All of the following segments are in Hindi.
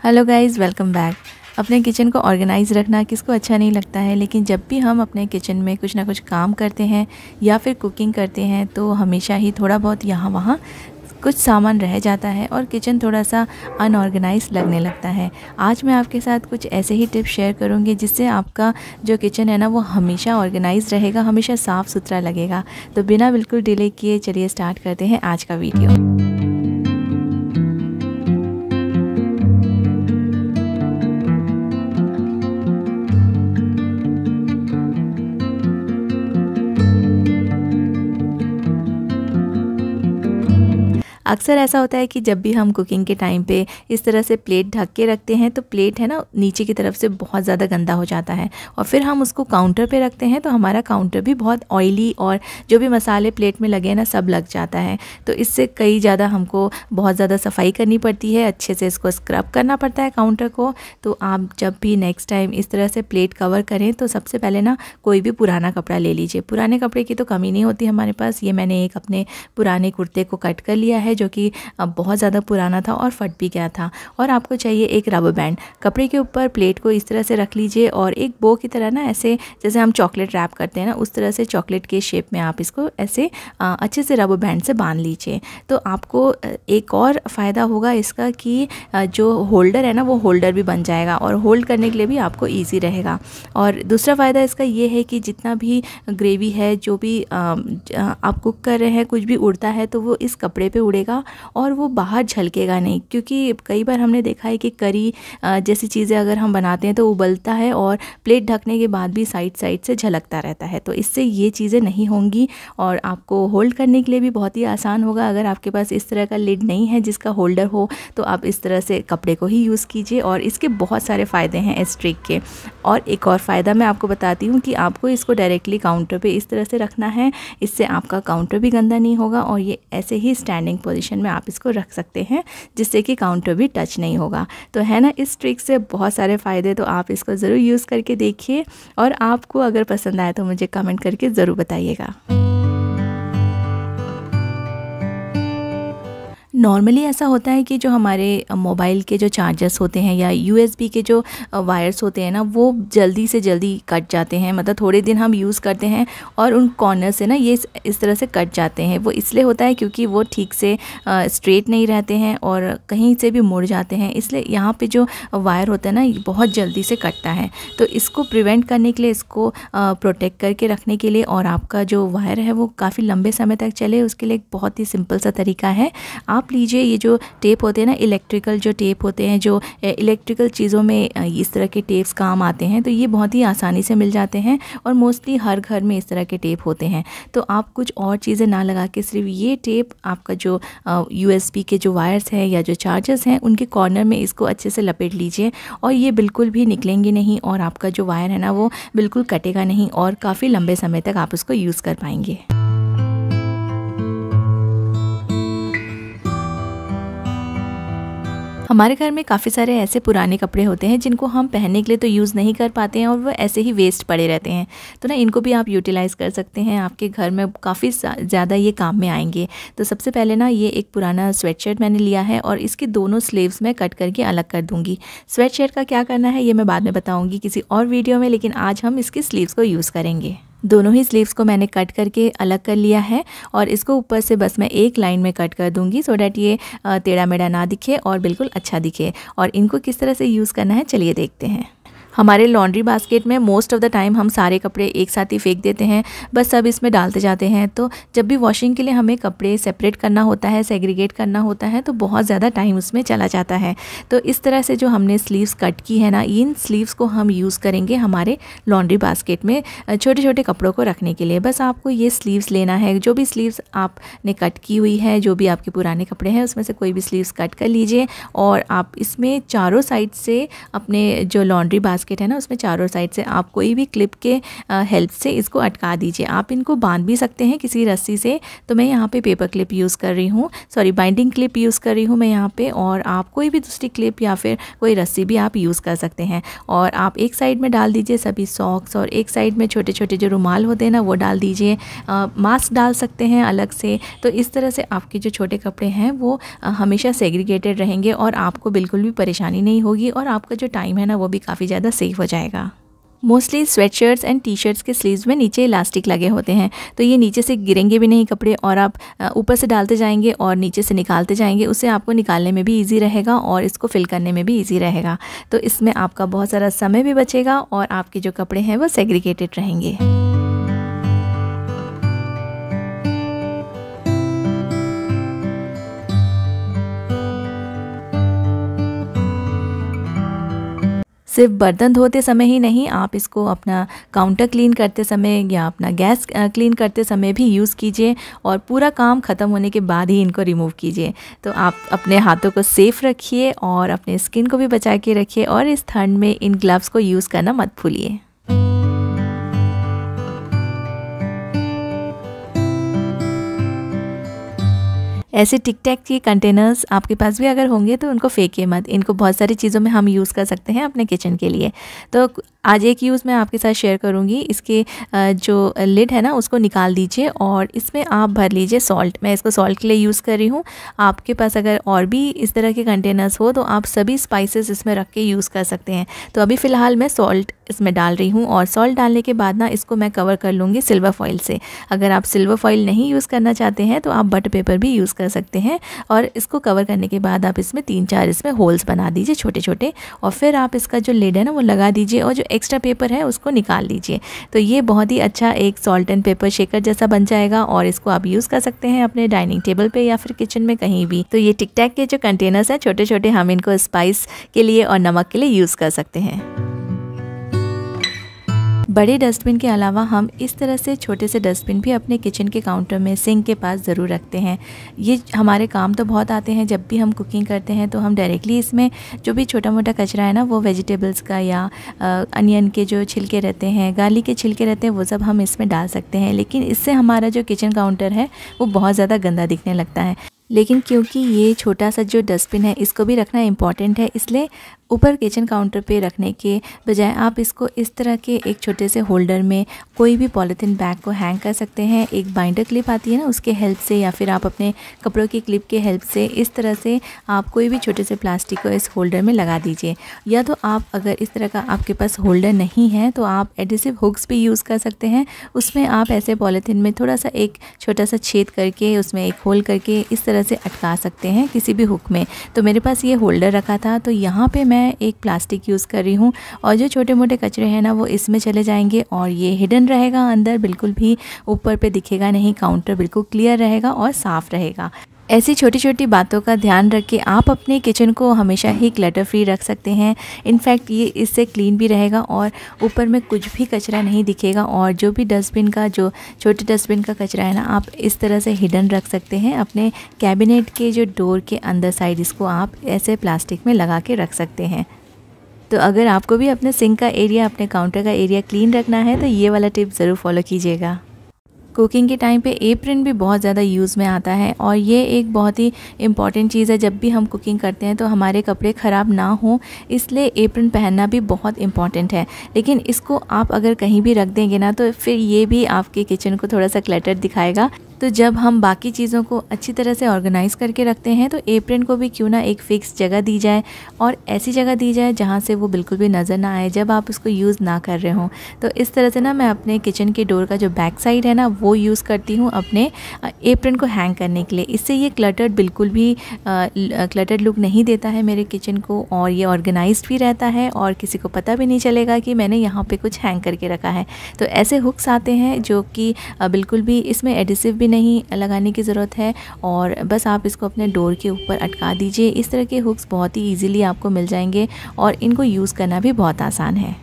Hello guys, welcome back. अपने किचन को ऑर्गेनाइज़ रखना किसको अच्छा नहीं लगता है, लेकिन जब भी हम अपने किचन में कुछ ना कुछ काम करते हैं या फिर कुकिंग करते हैं तो हमेशा ही थोड़ा बहुत यहाँ वहाँ कुछ सामान रह जाता है और किचन थोड़ा सा अनऑर्गेनाइज लगने लगता है। आज मैं आपके साथ कुछ ऐसे ही टिप्स शेयर करूँगी जिससे आपका जो किचन है ना वो हमेशा ऑर्गेनाइज रहेगा, हमेशा साफ़ सुथरा लगेगा। तो बिना बिल्कुल डिले किए चलिए स्टार्ट करते हैं आज का वीडियो। अक्सर ऐसा होता है कि जब भी हम कुकिंग के टाइम पे इस तरह से प्लेट ढक के रखते हैं तो प्लेट है ना नीचे की तरफ से बहुत ज़्यादा गंदा हो जाता है और फिर हम उसको काउंटर पे रखते हैं तो हमारा काउंटर भी बहुत ऑयली और जो भी मसाले प्लेट में लगे हैं ना सब लग जाता है। तो इससे कई ज़्यादा हमको बहुत ज़्यादा सफाई करनी पड़ती है, अच्छे से इसको स्क्रब करना पड़ता है काउंटर को। तो आप जब भी नेक्स्ट टाइम इस तरह से प्लेट कवर करें तो सबसे पहले ना कोई भी पुराना कपड़ा ले लीजिए। पुराने कपड़े की तो कमी नहीं होती हमारे पास। ये मैंने एक अपने पुराने कुर्ते को कट कर लिया है जो कि बहुत ज़्यादा पुराना था और फट भी गया था। और आपको चाहिए एक रबर बैंड। कपड़े के ऊपर प्लेट को इस तरह से रख लीजिए और एक बो की तरह ना ऐसे जैसे हम चॉकलेट रैप करते हैं ना उस तरह से चॉकलेट के शेप में आप इसको ऐसे अच्छे से रबर बैंड से बांध लीजिए। तो आपको एक और फ़ायदा होगा इसका कि जो होल्डर है ना वो होल्डर भी बन जाएगा और होल्ड करने के लिए भी आपको ईजी रहेगा। और दूसरा फ़ायदा इसका ये है कि जितना भी ग्रेवी है, जो भी आप कुक कर रहे हैं, कुछ भी उड़ता है तो वो इस कपड़े पे उड़ेगा और वो बाहर झलकेगा नहीं। क्योंकि कई बार हमने देखा है कि करी जैसी चीज़ें अगर हम बनाते हैं तो उबलता है और प्लेट ढकने के बाद भी साइड साइड से झलकता रहता है। तो इससे ये चीज़ें नहीं होंगी और आपको होल्ड करने के लिए भी बहुत ही आसान होगा। अगर आपके पास इस तरह का लिड नहीं है जिसका होल्डर हो तो आप इस तरह से कपड़े को ही यूज़ कीजिए और इसके बहुत सारे फ़ायदे हैं इस ट्रिक के। और एक और फ़ायदा मैं आपको बताती हूँ कि आपको इसको डायरेक्टली काउंटर पे इस तरह से रखना है। इससे आपका काउंटर भी गंदा नहीं होगा और ये ऐसे ही स्टैंडिंग पोजीशन में आप इसको रख सकते हैं जिससे कि काउंटर भी टच नहीं होगा। तो है ना, इस ट्रिक से बहुत सारे फ़ायदे। तो आप इसको ज़रूर यूज़ करके देखिए और आपको अगर पसंद आए तो मुझे कमेंट करके ज़रूर बताइएगा। नॉर्मली ऐसा होता है कि जो हमारे मोबाइल के जो चार्जर्स होते हैं या यूएसबी के जो वायर्स होते हैं ना वो जल्दी से जल्दी कट जाते हैं। मतलब थोड़े दिन हम यूज़ करते हैं और उन कॉर्नर से ना ये इस तरह से कट जाते हैं। वो इसलिए होता है क्योंकि वो ठीक से स्ट्रेट नहीं रहते हैं और कहीं से भी मुड़ जाते हैं। इसलिए यहाँ पे जो वायर होता है ना ये बहुत जल्दी से कटता है। तो इसको प्रिवेंट करने के लिए, इसको प्रोटेक्ट करके रखने के लिए और आपका जो वायर है वो काफ़ी लंबे समय तक चले, उसके लिए एक बहुत ही सिंपल सा तरीका है। आप लीजिए ये जो टेप होते हैं ना, इलेक्ट्रिकल जो टेप होते हैं, जो इलेक्ट्रिकल चीज़ों में इस तरह के टेप्स काम आते हैं, तो ये बहुत ही आसानी से मिल जाते हैं और मोस्टली हर घर में इस तरह के टेप होते हैं। तो आप कुछ और चीज़ें ना लगा के सिर्फ ये टेप आपका जो यूएसबी के जो वायर्स हैं या जो चार्जर्स हैं उनके कॉर्नर में इसको अच्छे से लपेट लीजिए और ये बिल्कुल भी निकलेंगे नहीं और आपका जो वायर है ना वो बिल्कुल कटेगा नहीं और काफ़ी लंबे समय तक आप उसको यूज़ कर पाएंगे। हमारे घर में काफ़ी सारे ऐसे पुराने कपड़े होते हैं जिनको हम पहनने के लिए तो यूज़ नहीं कर पाते हैं और वो ऐसे ही वेस्ट पड़े रहते हैं। तो ना इनको भी आप यूटिलाइज़ कर सकते हैं, आपके घर में काफ़ी ज़्यादा ये काम में आएंगे। तो सबसे पहले ना ये एक पुराना स्वेटशर्ट मैंने लिया है और इसके दोनों स्लीव्स मैं कट करके अलग कर दूँगी। स्वेटशर्ट का क्या करना है ये मैं बाद में बताऊँगी किसी और वीडियो में, लेकिन आज हम इसकी स्लीव्स को यूज़ करेंगे। दोनों ही स्लीव्स को मैंने कट करके अलग कर लिया है और इसको ऊपर से बस मैं एक लाइन में कट कर दूंगी सो डैट ये टेढ़ा मेढ़ा ना दिखे और बिल्कुल अच्छा दिखे। और इनको किस तरह से यूज़ करना है चलिए देखते हैं। हमारे लॉन्ड्री बास्केट में मोस्ट ऑफ़ द टाइम हम सारे कपड़े एक साथ ही फेंक देते हैं, बस सब इसमें डालते जाते हैं। तो जब भी वॉशिंग के लिए हमें कपड़े सेपरेट करना होता है, सेग्रीगेट करना होता है तो बहुत ज़्यादा टाइम उसमें चला जाता है। तो इस तरह से जो हमने स्लीव्स कट की है ना, इन स्लीव्स को हम यूज़ करेंगे हमारे लॉन्ड्री बास्केट में छोटे छोटे कपड़ों को रखने के लिए। बस आपको ये स्लीव्स लेना है, जो भी स्लीव्स आपने कट की हुई है, जो भी आपके पुराने कपड़े हैं उसमें से कोई भी स्लीव्स कट कर लीजिए और आप इसमें चारों साइड से अपने जो लॉन्ड्री बास्केट है ना उसमें चारों साइड से आप कोई भी क्लिप के हेल्प से इसको अटका दीजिए। आप इनको बांध भी सकते हैं किसी रस्सी से, तो मैं यहाँ पे पेपर क्लिप यूज़ कर रही हूँ, सॉरी बाइंडिंग क्लिप यूज़ कर रही हूँ मैं यहाँ पे। और आप कोई भी दूसरी क्लिप या फिर कोई रस्सी भी आप यूज़ कर सकते हैं। और आप एक साइड में डाल दीजिए सभी सॉक्स और एक साइड में छोटे छोटे जो रुमाल होते हैं ना वो डाल दीजिए। मास्क डाल सकते हैं अलग से। तो इस तरह से आपके जो छोटे कपड़े हैं वो हमेशा सेग्रीगेटेड रहेंगे और आपको बिल्कुल भी परेशानी नहीं होगी और आपका जो टाइम है ना वो भी काफ़ी ज़्यादा सेफ हो जाएगा। Mostly sweatshirts and T shirts के स्लीव्स में नीचे इलास्टिक लगे होते हैं, तो ये नीचे से गिरेंगे भी नहीं कपड़े और आप ऊपर से डालते जाएंगे और नीचे से निकालते जाएंगे, उससे आपको निकालने में भी इजी रहेगा और इसको फिल करने में भी इजी रहेगा। तो इसमें आपका बहुत सारा समय भी बचेगा और आपके जो कपड़े हैं वो सेग्रीगेटेड रहेंगे। सिर्फ बर्तन धोते समय ही नहीं, आप इसको अपना काउंटर क्लीन करते समय या अपना गैस क्लीन करते समय भी यूज़ कीजिए और पूरा काम ख़त्म होने के बाद ही इनको रिमूव कीजिए। तो आप अपने हाथों को सेफ़ रखिए और अपने स्किन को भी बचा के रखिए और इस ठंड में इन ग्लव्स को यूज़ करना मत भूलिए। ऐसे टिक टैक के कंटेनर्स आपके पास भी अगर होंगे तो उनको फेंकिए मत, इनको बहुत सारी चीज़ों में हम यूज़ कर सकते हैं अपने किचन के लिए। तो आज एक यूज़ मैं आपके साथ शेयर करूंगी। इसके जो लिड है ना उसको निकाल दीजिए और इसमें आप भर लीजिए सॉल्ट। मैं इसको सॉल्ट के लिए यूज़ कर रही हूँ। आपके पास अगर और भी इस तरह के कंटेनर्स हो तो आप सभी स्पाइसेस इसमें रख के यूज़ कर सकते हैं। तो अभी फ़िलहाल मैं सॉल्ट इसमें डाल रही हूँ और सॉल्ट डालने के बाद ना इसको मैं कवर कर लूँगी सिल्वर फॉइल से। अगर आप सिल्वर फॉइल नहीं यूज़ करना चाहते हैं तो आप बटर पेपर भी यूज़ कर सकते हैं। और इसको कवर करने के बाद आप इसमें 3-4 इसमें होल्स बना दीजिए छोटे छोटे और फिर आप इसका जो लिड है ना वो लगा दीजिए और जो एक्स्ट्रा पेपर है उसको निकाल लीजिए। तो ये बहुत ही अच्छा एक सॉल्ट एंड पेपर शेकर जैसा बन जाएगा और इसको आप यूज़ कर सकते हैं अपने डाइनिंग टेबल पे या फिर किचन में कहीं भी। तो ये टिक टैक के जो कंटेनर्स हैं छोटे छोटे, हम इनको स्पाइस के लिए और नमक के लिए यूज़ कर सकते हैं। बड़े डस्टबिन के अलावा हम इस तरह से छोटे से डस्टबिन भी अपने किचन के काउंटर में सिंक के पास ज़रूर रखते हैं। ये हमारे काम तो बहुत आते हैं। जब भी हम कुकिंग करते हैं तो हम डायरेक्टली इसमें जो भी छोटा मोटा कचरा है ना वो वेजिटेबल्स का या अनियन के जो छिलके रहते हैं, गार्लिक के छिलके रहते हैं, वो सब हम इसमें डाल सकते हैं। लेकिन इससे हमारा जो किचन काउंटर है वो बहुत ज़्यादा गंदा दिखने लगता है। लेकिन क्योंकि ये छोटा सा जो डस्टबिन है इसको भी रखना इम्पॉर्टेंट है, इसलिए ऊपर किचन काउंटर पे रखने के बजाय आप इसको इस तरह के एक छोटे से होल्डर में कोई भी पॉलीथीन बैग को हैंग कर सकते हैं। एक बाइंडर क्लिप आती है ना उसके हेल्प से या फिर आप अपने कपड़ों की क्लिप के हेल्प से इस तरह से आप कोई भी छोटे से प्लास्टिक को इस होल्डर में लगा दीजिए। या तो आप अगर इस तरह का आपके पास होल्डर नहीं है तो आप एडिसिव हुक्स भी यूज़ कर सकते हैं। उसमें आप ऐसे पॉलीथीन में थोड़ा सा एक छोटा सा छेद करके उसमें एक होल करके इस तरह से अटका सकते हैं किसी भी हुक में। तो मेरे पास ये होल्डर रखा था तो यहाँ पे मैं एक प्लास्टिक यूज़ कर रही हूँ और जो छोटे मोटे कचरे हैं ना वो इसमें चले जाएंगे और ये हिडन रहेगा अंदर, बिल्कुल भी ऊपर पे दिखेगा नहीं। काउंटर बिल्कुल क्लियर रहेगा और साफ़ रहेगा। ऐसी छोटी छोटी बातों का ध्यान रख के आप अपने किचन को हमेशा ही क्लटर फ्री रख सकते हैं। इनफैक्ट ये इससे क्लीन भी रहेगा और ऊपर में कुछ भी कचरा नहीं दिखेगा। और जो भी डस्टबिन का जो छोटे डस्टबिन का कचरा है ना आप इस तरह से हिडन रख सकते हैं अपने कैबिनेट के जो डोर के अंदर साइड। इसको आप ऐसे प्लास्टिक में लगा के रख सकते हैं। तो अगर आपको भी अपने सिंक का एरिया, अपने काउंटर का एरिया क्लीन रखना है तो ये वाला टिप ज़रूर फॉलो कीजिएगा। कुकिंग के टाइम पे एप्रन भी बहुत ज़्यादा यूज़ में आता है और ये एक बहुत ही इम्पॉर्टेंट चीज़ है। जब भी हम कुकिंग करते हैं तो हमारे कपड़े ख़राब ना हो, इसलिए एप्रन पहनना भी बहुत इम्पॉर्टेंट है। लेकिन इसको आप अगर कहीं भी रख देंगे ना तो फिर ये भी आपके किचन को थोड़ा सा क्लटर दिखाएगा। तो जब हम बाकी चीज़ों को अच्छी तरह से ऑर्गेनाइज़ करके रखते हैं तो एप्रन को भी क्यों ना एक फ़िक्स जगह दी जाए और ऐसी जगह दी जाए जहाँ से वो बिल्कुल भी नज़र ना आए जब आप उसको यूज़ ना कर रहे हों। तो इस तरह से ना मैं अपने किचन के डोर का जो बैक साइड है ना वो यूज़ करती हूँ अपने एप्रन को हैंग करने के लिए। इससे ये क्लटर्ड बिल्कुल भी क्लटर्ड लुक नहीं देता है मेरे किचन को और ये ऑर्गेनाइज्ड भी रहता है और किसी को पता भी नहीं चलेगा कि मैंने यहाँ पे कुछ हैंग करके रखा है। तो ऐसे हुक्स आते हैं जो कि बिल्कुल भी इसमें एडिसिव भी नहीं लगाने की ज़रूरत है और बस आप इसको अपने डोर के ऊपर अटका दीजिए। इस तरह के हुक्स बहुत ही ईजीली आपको मिल जाएंगे और इनको यूज़ करना भी बहुत आसान है।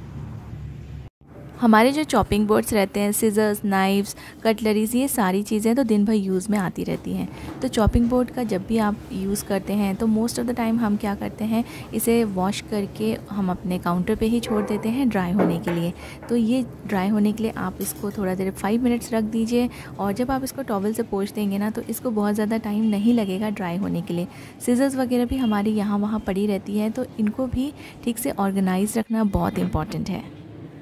हमारे जो चॉपिंग बोर्ड्स रहते हैं, सिज़र्स, नाइफ्स, कटलरीज़, ये सारी चीज़ें तो दिन भर यूज़ में आती रहती हैं। तो चॉपिंग बोर्ड का जब भी आप यूज़ करते हैं तो मोस्ट ऑफ़ द टाइम हम क्या करते हैं, इसे वॉश करके हम अपने काउंटर पे ही छोड़ देते हैं ड्राई होने के लिए। तो ये ड्राई होने के लिए आप इसको थोड़ा देर 5 मिनट्स रख दीजिए, और जब आप इसको टॉवल से पोंछ देंगे ना तो इसको बहुत ज़्यादा टाइम नहीं लगेगा ड्राई होने के लिए। सिज़र्स वगैरह भी हमारी यहाँ वहाँ पड़ी रहती है, तो इनको भी ठीक से ऑर्गेनाइज़ रखना बहुत इम्पॉर्टेंट है।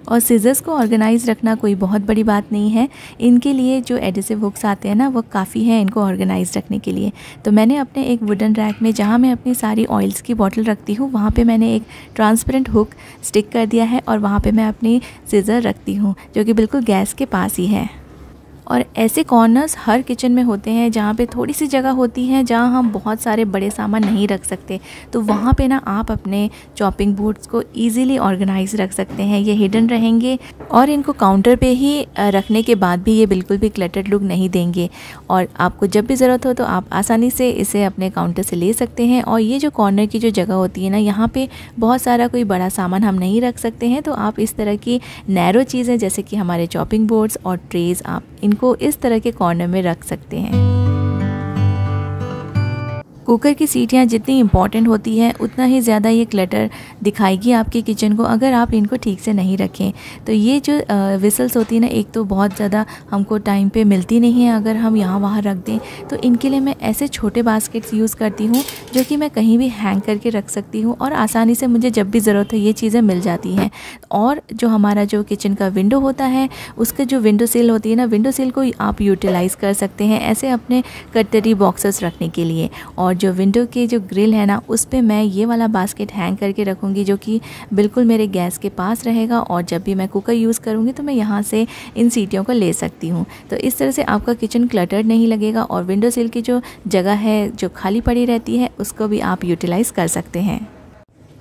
और सिज़र्स को ऑर्गेनाइज़ रखना कोई बहुत बड़ी बात नहीं है। इनके लिए जो एडिसिव हुक्स आते हैं ना, वो काफ़ी हैं इनको ऑर्गेनाइज़ रखने के लिए। तो मैंने अपने एक वुडन रैक में, जहाँ मैं अपनी सारी ऑयल्स की बॉटल रखती हूँ, वहाँ पे मैंने एक ट्रांसपेरेंट हुक स्टिक कर दिया है, और वहाँ पे मैं अपनी सिज़र रखती हूँ, जो कि बिल्कुल गैस के पास ही है। और ऐसे कॉर्नर्स हर किचन में होते हैं जहाँ पे थोड़ी सी जगह होती है, जहाँ हम बहुत सारे बड़े सामान नहीं रख सकते। तो वहाँ पे ना आप अपने चॉपिंग बोर्ड्स को इजीली ऑर्गेनाइज रख सकते हैं। ये हिडन रहेंगे और इनको काउंटर पे ही रखने के बाद भी ये बिल्कुल भी क्लटर्ड लुक नहीं देंगे। और आपको जब भी ज़रूरत हो तो आप आसानी से इसे अपने काउंटर से ले सकते हैं। और ये जो कॉर्नर की जो जगह होती है ना, यहाँ पे बहुत सारा कोई बड़ा सामान हम नहीं रख सकते हैं, तो आप इस तरह की नैरो चीज़ें जैसे कि हमारे चॉपिंग बोर्ड्स और ट्रेज़, आप इनको इस तरह के कॉर्नर में रख सकते हैं। कुकर की सीटियाँ जितनी इम्पॉर्टेंट होती है, उतना ही ज़्यादा ये क्लटर दिखाएगी आपके किचन को अगर आप इनको ठीक से नहीं रखें। तो ये जो विसल्स होती है ना, एक तो बहुत ज़्यादा हमको टाइम पे मिलती नहीं है अगर हम यहाँ वहाँ रख दें। तो इनके लिए मैं ऐसे छोटे बास्केट्स यूज़ करती हूँ, जो कि मैं कहीं भी हैंग करके रख सकती हूँ, और आसानी से मुझे जब भी ज़रूरत हो ये चीज़ें मिल जाती हैं। और जो हमारा जो किचन का विंडो होता है, उसका जो विंडो सिल होती है ना, विंडो सिल को आप यूटिलाइज़ कर सकते हैं ऐसे अपने कटलरी बॉक्सेस रखने के लिए। और जो विंडो के जो ग्रिल है ना, उस पे मैं ये वाला बास्केट हैंग करके रखूँगी, जो कि बिल्कुल मेरे गैस के पास रहेगा। और जब भी मैं कुकर यूज़ करूँगी तो मैं यहाँ से इन सीटियों को ले सकती हूँ। तो इस तरह से आपका किचन क्लटर्ड नहीं लगेगा, और विंडो सिल की जो जगह है जो खाली पड़ी रहती है, उसको भी आप यूटिलाइज़ कर सकते हैं।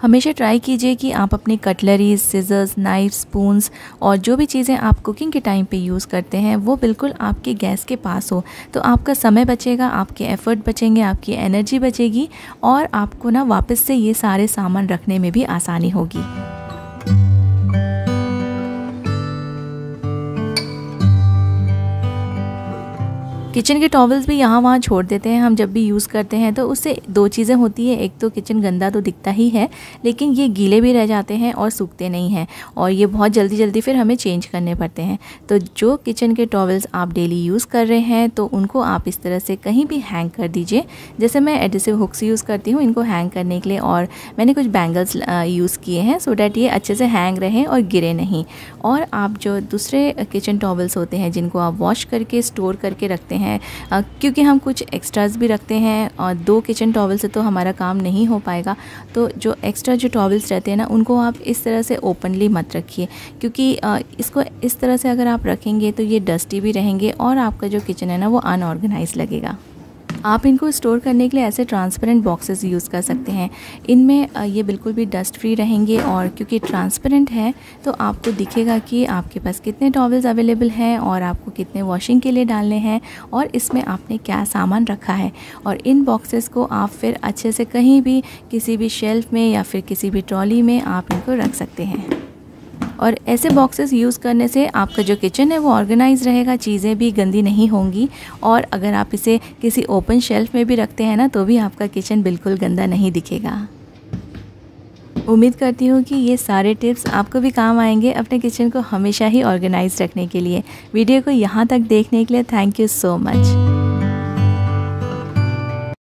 हमेशा ट्राई कीजिए कि आप अपनी कटलरीज, सिज़र्स, नाइफ, स्पून्स और जो भी चीज़ें आप कुकिंग के टाइम पे यूज़ करते हैं, वो बिल्कुल आपके गैस के पास हो। तो आपका समय बचेगा, आपके एफ़र्ट बचेंगे, आपकी एनर्जी बचेगी, और आपको ना वापस से ये सारे सामान रखने में भी आसानी होगी। किचन के टॉवल्स भी यहाँ वहाँ छोड़ देते हैं हम जब भी यूज़ करते हैं, तो उससे दो चीज़ें होती है। एक तो किचन गंदा तो दिखता ही है, लेकिन ये गीले भी रह जाते हैं और सूखते नहीं हैं, और ये बहुत जल्दी जल्दी फिर हमें चेंज करने पड़ते हैं। तो जो किचन के टॉवल्स आप डेली यूज़ कर रहे हैं, तो उनको आप इस तरह से कहीं भी हैंग कर दीजिए। जैसे मैं एडिसिव हुक्स यूज़ करती हूँ इनको हैंग करने के लिए, और मैंने कुछ बैंगल्स यूज़ किए हैं सो डैट ये अच्छे से हैंग रहें और गिरे नहीं। और आप जो दूसरे किचन टॉवल्स होते हैं, जिनको आप वॉश करके स्टोर करके रखते हैं, क्योंकि हम कुछ एक्स्ट्रास भी रखते हैं, और 2 किचन टॉवल से तो हमारा काम नहीं हो पाएगा। तो जो एक्स्ट्रा जो टॉवल्स रहते हैं ना, उनको आप इस तरह से ओपनली मत रखिए, क्योंकि इसको इस तरह से अगर आप रखेंगे तो ये डस्टी भी रहेंगे, और आपका जो किचन है ना, वो अनऑर्गेनाइज लगेगा। आप इनको स्टोर करने के लिए ऐसे ट्रांसपेरेंट बॉक्सेस यूज़ कर सकते हैं। इनमें ये बिल्कुल भी डस्ट फ्री रहेंगे, और क्योंकि ट्रांसपेरेंट है तो आपको दिखेगा कि आपके पास कितने टॉवल्स अवेलेबल हैं, और आपको कितने वॉशिंग के लिए डालने हैं, और इसमें आपने क्या सामान रखा है। और इन बॉक्सेस को आप फिर अच्छे से कहीं भी, किसी भी शेल्फ में या फिर किसी भी ट्रॉली में आप इनको रख सकते हैं। और ऐसे बॉक्सेस यूज़ करने से आपका जो किचन है वो ऑर्गेनाइज रहेगा, चीज़ें भी गंदी नहीं होंगी। और अगर आप इसे किसी ओपन शेल्फ में भी रखते हैं ना, तो भी आपका किचन बिल्कुल गंदा नहीं दिखेगा। उम्मीद करती हूँ कि ये सारे टिप्स आपको भी काम आएंगे अपने किचन को हमेशा ही ऑर्गेनाइज रखने के लिए। वीडियो को यहाँ तक देखने के लिए थैंक यू सो मच।